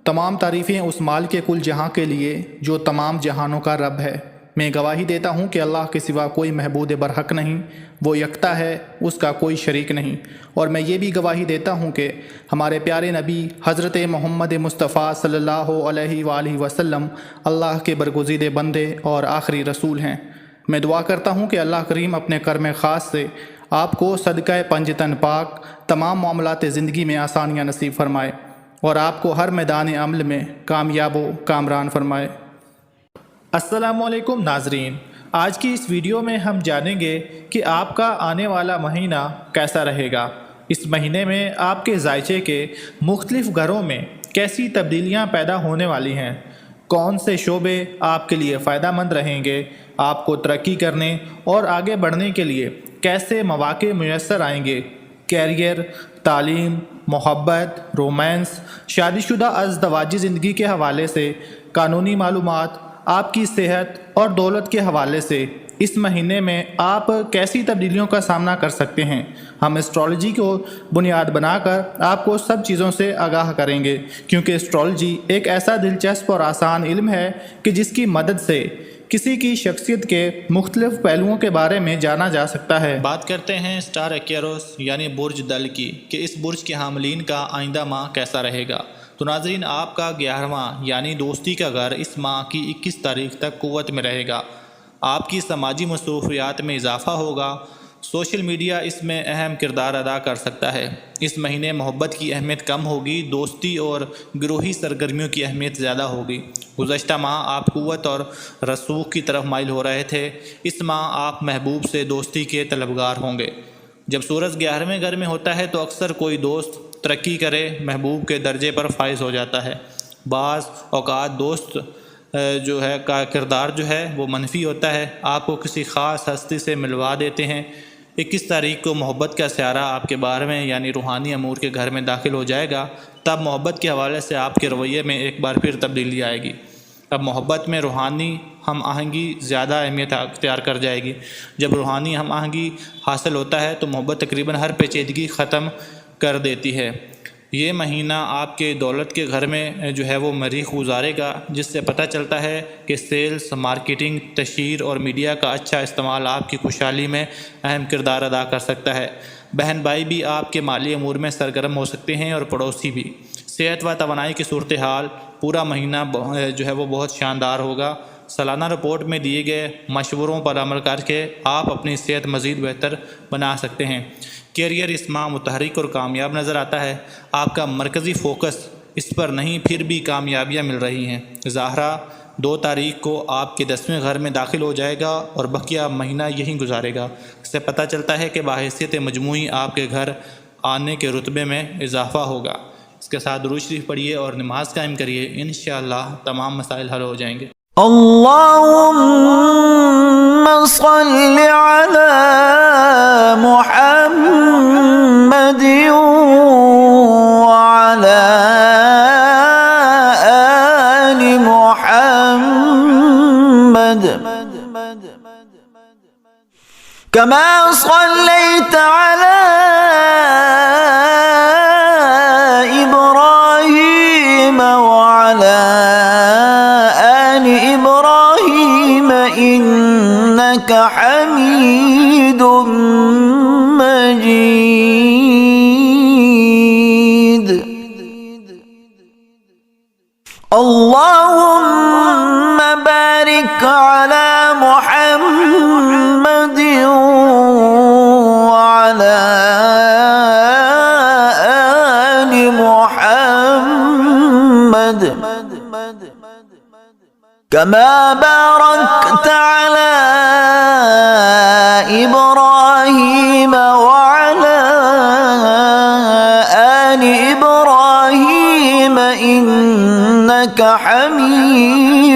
تمام تعریفیں اس مال کے کل جہاں کے لیے جو تمام جہانوں کا رب ہے۔ میں گواہی دیتا ہوں کہ اللہ کے سوا کوئی معبود برحق نہیں، وہ یکتا ہے، اس کا کوئی شریک نہیں۔ اور میں یہ بھی گواہی دیتا ہوں کہ ہمارے پیارے نبی حضرت محمد مصطفیٰ صلی اللہ علیہ وآلہ وسلم اللہ کے برگزیدہ بندے اور آخری رسول ہیں۔ میں دعا کرتا ہوں کہ اللہ کریم اپنے کرم خاص سے آپ کو صدقہ پنجتن پاک تمام معاملات زندگی میں آسانیاں نصیب فرمائے اور آپ کو ہر میدان عمل میں کامیاب و کامران فرمائے۔ السلام علیکم ناظرین، آج کی اس ویڈیو میں ہم جانیں گے کہ آپ کا آنے والا مہینہ کیسا رہے گا۔ اس مہینے میں آپ کے ذائچے کے مختلف گھروں میں کیسی تبدیلیاں پیدا ہونے والی ہیں، کون سے شعبے آپ کے لیے فائدہ مند رہیں گے، آپ کو ترقی کرنے اور آگے بڑھنے کے لیے کیسے مواقع میسر آئیں گے، کیریئر، تعلیم، محبت، رومانس، شادی شدہ ازدواجی زندگی کے حوالے سے، قانونی معلومات، آپ کی صحت اور دولت کے حوالے سے اس مہینے میں آپ کیسی تبدیلیوں کا سامنا کر سکتے ہیں۔ ہم اسٹرالوجی کو بنیاد بنا کر آپ کو سب چیزوں سے آگاہ کریں گے، کیونکہ اسٹرالوجی ایک ایسا دلچسپ اور آسان علم ہے کہ جس کی مدد سے کسی کی شخصیت کے مختلف پہلوؤں کے بارے میں جانا جا سکتا ہے۔ بات کرتے ہیں اسٹار ایکیروس یعنی برج دل کی کہ اس برج کے حاملین کا آئندہ ماہ کیسا رہے گا۔ تو ناظرین، آپ کا 11واں یعنی دوستی کا گھر اس ماہ کی 21 تاریخ تک قوت میں رہے گا۔ آپ کی سماجی مصروفیات میں اضافہ ہوگا۔ سوشل میڈیا اس میں اہم کردار ادا کر سکتا ہے۔ اس مہینے محبت کی اہمیت کم ہوگی، دوستی اور گروہی سرگرمیوں کی اہمیت زیادہ ہوگی۔ گزشتہ ماہ آپ قوت اور رسوخ کی طرف مائل ہو رہے تھے، اس ماہ آپ محبوب سے دوستی کے طلبگار ہوں گے۔ جب سورج 11ویں گھر میں ہوتا ہے تو اکثر کوئی دوست ترقی کرے محبوب کے درجے پر فائز ہو جاتا ہے۔ بعض اوقات دوست کا کردار وہ منفی ہوتا ہے، آپ کو کسی خاص ہستی سے ملوا دیتے ہیں۔ 21 تاریخ کو محبت کا سیارہ آپ کے 12ویں یعنی روحانی امور کے گھر میں داخل ہو جائے گا۔ تب محبت کے حوالے سے آپ کے رویے میں ایک بار پھر تبدیلی آئے گی۔ اب محبت میں روحانی ہم آہنگی زیادہ اہمیت اختیار کر جائے گی۔ جب روحانی ہم آہنگی حاصل ہوتا ہے تو محبت تقریباً ہر پیچیدگی ختم کر دیتی ہے۔ یہ مہینہ آپ کے دولت کے گھر میں وہ مریخ گزارے گا، جس سے پتہ چلتا ہے کہ سیلز، مارکیٹنگ، تشہیر اور میڈیا کا اچھا استعمال آپ کی خوشحالی میں اہم کردار ادا کر سکتا ہے۔ بہن بھائی بھی آپ کے مالی امور میں سرگرم ہو سکتے ہیں اور پڑوسی بھی۔ صحت و توانائی کی صورتحال پورا مہینہ وہ بہت شاندار ہوگا۔ سالانہ رپورٹ میں دیے گئے مشوروں پر عمل کر کے آپ اپنی صحت مزید بہتر بنا سکتے ہیں۔ کیریئر اس ماہ متحرک اور کامیاب نظر آتا ہے۔ آپ کا مرکزی فوکس اس پر نہیں، پھر بھی کامیابیاں مل رہی ہیں۔ زہرہ 2 تاریخ کو آپ کے 10ویں گھر میں داخل ہو جائے گا اور بقیہ مہینہ یہیں گزارے گا۔ اس سے پتہ چلتا ہے کہ بحیثیت مجموعی آپ کے گھر آنے کے رتبے میں اضافہ ہوگا۔ اس کے ساتھ درود شریف پڑھیے اور نماز قائم کریے، انشاءاللہ تمام مسائل حل ہو جائیں گے۔ اللهم صل على محمد وعلى آل محمد كما صليت على إبراهيم وعلى آل إبراهيم إنك حميد مجيد۔ اللهم بارك على محمد وعلى آل محمد كما باركت على إبراهيم وعلى آل إبراهيم إنك حميد